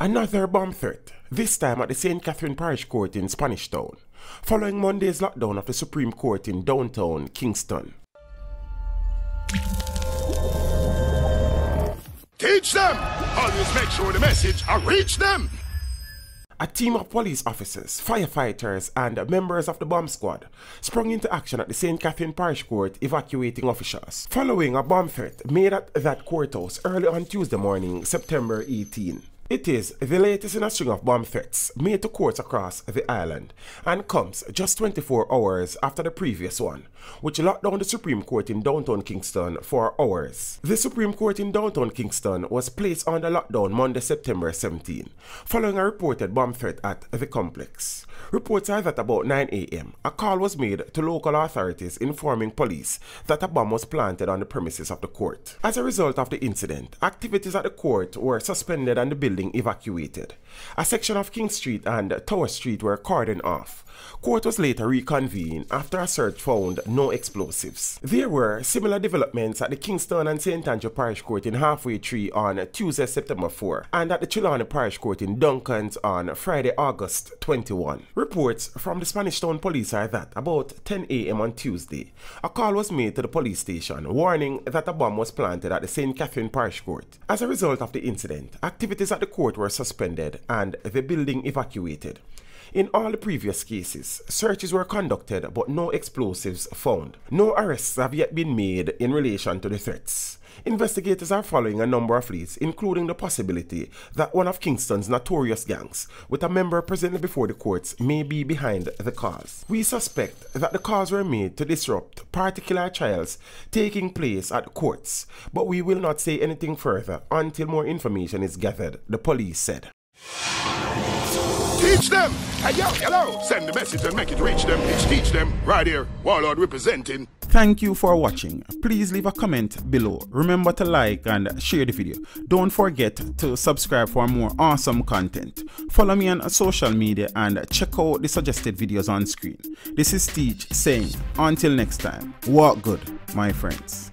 Another bomb threat, this time at the St. Catherine Parish Court in Spanish Town, following Monday's lockdown of the Supreme Court in downtown Kingston. Teach them! Always make sure the message reach them! A team of police officers, firefighters and members of the bomb squad sprung into action at the St. Catherine Parish Court evacuating officials, following a bomb threat made at that courthouse early on Tuesday morning, September 18. It is the latest in a string of bomb threats made to courts across the island and comes just 24 hours after the previous one, which locked down the Supreme Court in downtown Kingston for hours. The Supreme Court in downtown Kingston was placed under lockdown Monday, September 17, following a reported bomb threat at the complex. Reports are that about 9 a.m., a call was made to local authorities informing police that a bomb was planted on the premises of the court. As a result of the incident, activities at the court were suspended and the building evacuated. A section of King Street and Tower Street were cordoned off. Court was later reconvened after a search found no explosives. There were similar developments at the Kingston and St. Andrew Parish Court in Halfway Tree on Tuesday, September 4, and at the Trelawney Parish Court in Duncans on Friday, August 21. Reports from the Spanish Town Police are that about 10 a.m. on Tuesday, a call was made to the police station warning that a bomb was planted at the St. Catherine Parish Court. As a result of the incident, activities at the court were suspended and the building evacuated. In all the previous cases, searches were conducted but no explosives found. No arrests have yet been made in relation to the threats. Investigators are following a number of leads, including the possibility that one of Kingston's notorious gangs, with a member presently before the courts, may be behind the cause. We suspect that the calls were made to disrupt particular trials taking place at the courts, but we will not say anything further until more information is gathered, the police said. Teach them! Hey, yo, hello! Send the message and make it reach them. It's Teach Them, right here, Warlord representing. Thank you for watching. Please leave a comment below. Remember to like and share the video. Don't forget to subscribe for more awesome content. Follow me on social media and check out the suggested videos on screen. This is Teach saying, until next time, walk good, my friends.